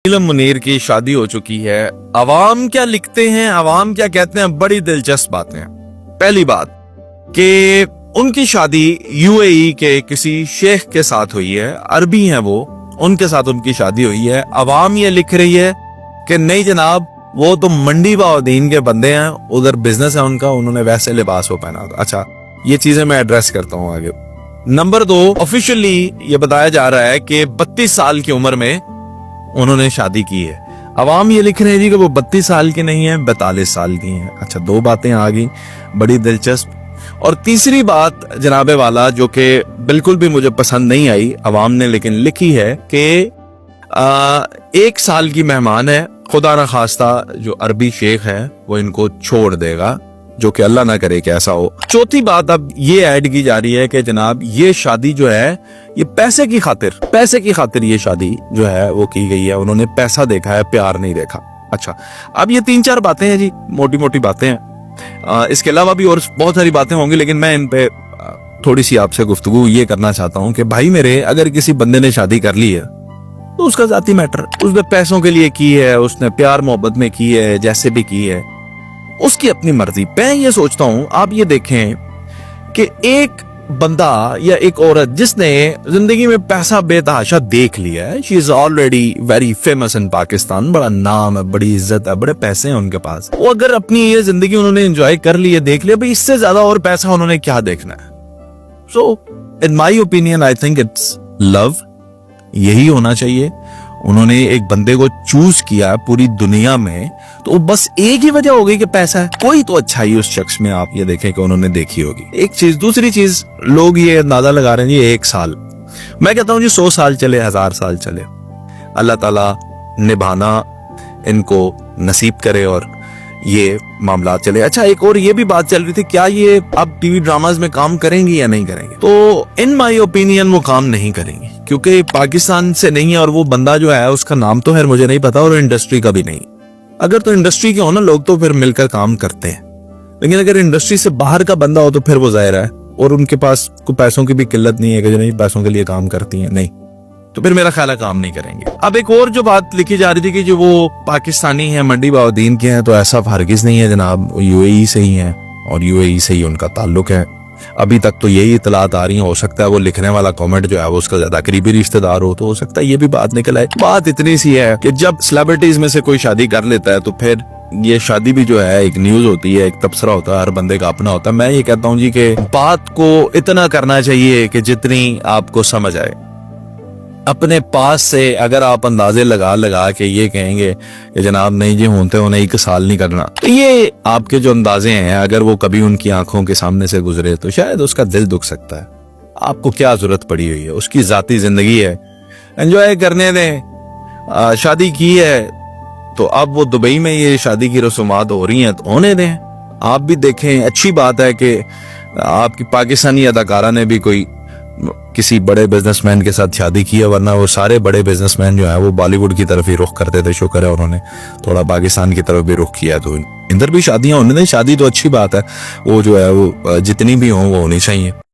नीलम मुनीर की शादी हो चुकी है। अवाम क्या लिखते हैं, अवाम क्या कहते हैं, बड़ी दिलचस्प बातें हैं। पहली बात कि उनकी शादी यूएई के किसी शेख के साथ हुई है, अरबी हैं वो, उनके साथ उनकी शादी हुई है। अवाम ये लिख रही है कि नहीं जनाब, वो तो मंडी बाउद्दीन के बंदे हैं, उधर बिजनेस है उनका, उन्होंने वैसे लिबास वो पहना था। अच्छा, ये चीजें मैं एड्रेस करता हूँ आगे। नंबर 2, ऑफिशियली ये बताया जा रहा है कि 32 साल की उम्र में उन्होंने शादी की है। अवाम ये लिख रहे हैं जी कि वो 32 साल की नहीं है, 42 साल की हैं। अच्छा, 2 बातें आ गई बड़ी दिलचस्प। और तीसरी बात जनाबे वाला, जो कि बिल्कुल भी मुझे पसंद नहीं आई, अवाम ने लेकिन लिखी है कि 1 साल की मेहमान है, खुदा न खास्ता जो अरबी शेख है वो इनको छोड़ देगा, जो कि अल्लाह ना करे कि ऐसा हो। चौथी बात अब ये ऐड की जा रही है कि जनाब ये शादी जो है ये पैसे की खातिर ये शादी जो है वो की गई है, उन्होंने पैसा देखा है, प्यार नहीं देखा। अच्छा, अब ये 3-4 बातें हैं जी, मोटी मोटी बातें हैं। इसके अलावा भी और बहुत सारी बातें होंगी, लेकिन मैं इन पे थोड़ी सी आपसे गुफ्तगू ये करना चाहता हूँ कि भाई मेरे, अगर किसी बंदे ने शादी कर ली है तो उसका जाती मैटर, उसने पैसों के लिए की है, उसने प्यार मोहब्बत में की है, जैसे भी की है, उसकी अपनी मर्जी। मैं ये सोचता हूं, आप ये देखें कि एक बंदा या एक औरत जिसने जिंदगी में पैसा बेतहाशा देख लिया है, she is already very famous in Pakistan, बड़ा नाम है, बड़ी इज्जत है, बड़े पैसे हैं उनके पास, वो अगर अपनी ये जिंदगी उन्होंने एंजॉय कर ली है, देख लिया, भाई इससे ज्यादा और पैसा उन्होंने क्या देखना है। So in my opinion I think it's love, यही होना चाहिए। उन्होंने एक बंदे को चूज किया पूरी दुनिया में, तो बस एक ही वजह हो गई कि पैसा है। कोई तो अच्छाई उस शख्स में आप ये देखें कि उन्होंने देखी होगी। एक चीज, दूसरी चीज, लोग ये अंदाजा लगा रहे हैं जी 1 साल, मैं कहता हूं जी 100 साल चले, 1000 साल चले, अल्लाह ताला निभाना इनको नसीब करे और ये मामला चले। अच्छा, एक और ये भी बात चल रही थी, क्या ये अब टीवी ड्रामाज में काम करेंगी या नहीं करेंगे? तो इन माय ओपिनियन वो काम नहीं करेंगी, क्योंकि पाकिस्तान से नहीं है और वो बंदा जो है उसका नाम तो खैर मुझे नहीं पता, और इंडस्ट्री का भी नहीं। अगर तो इंडस्ट्री के हो ना लोग, तो फिर मिलकर काम करते हैं, लेकिन अगर इंडस्ट्री से बाहर का बंदा हो तो फिर वो जाहिर है, और उनके पास कोई पैसों की भी किल्लत नहीं है कि जो नहीं पैसों के लिए काम करती है, नहीं, तो फिर मेरा ख्याल है काम नहीं करेंगे। अब एक और जो बात लिखी जा रही थी कि जो वो पाकिस्तानी है, मंडी बाउद्दीन के हैं, तो ऐसा हरगिज़ नहीं है जनाब, यूएई से ही है और यूएई से ही उनका ताल्लुक है। अभी तक तो यही इतलात आ रही है, हो सकता है वो लिखने वाला कमेंट जो है वो उसका ज्यादा करीबी रिश्तेदार हो, तो हो सकता है ये भी बात निकल आए। बात इतनी सी है कि जब सेलिब्रिटीज में से कोई शादी कर लेता है तो फिर ये शादी भी जो है एक न्यूज होती है, एक तबसरा होता है, हर बंदे का अपना होता है। मैं ये कहता हूँ जी कि बात को इतना करना चाहिए कि जितनी आपको समझ आए। अपने पास से अगर आप अंदाजे लगा के ये कहेंगे कि जनाब नहीं जी होते होने 1 साल नहीं करना, तो ये आपके जो अंदाजे हैं, अगर वो कभी उनकी आंखों के सामने से गुजरे तो शायद उसका दिल दुख सकता है। आपको क्या जरूरत पड़ी हुई है, उसकी जाती जिंदगी है, एंजॉय करने दें। शादी की है तो अब वो दुबई में ये शादी की रसूमात हो रही हैं, तो होने दें। आप भी देखें, अच्छी बात है कि आपकी पाकिस्तानी अदाकारा ने भी कोई किसी बड़े बिजनेसमैन के साथ शादी की है, वरना वो सारे बड़े बिजनेसमैन जो है वो बॉलीवुड की तरफ ही रुख करते थे। शुक्र है उन्होंने थोड़ा पाकिस्तान की तरफ भी रुख किया, तो इधर भी शादियां होने दें। शादी तो अच्छी बात है, वो जो है वो जितनी भी हो वो होनी चाहिए।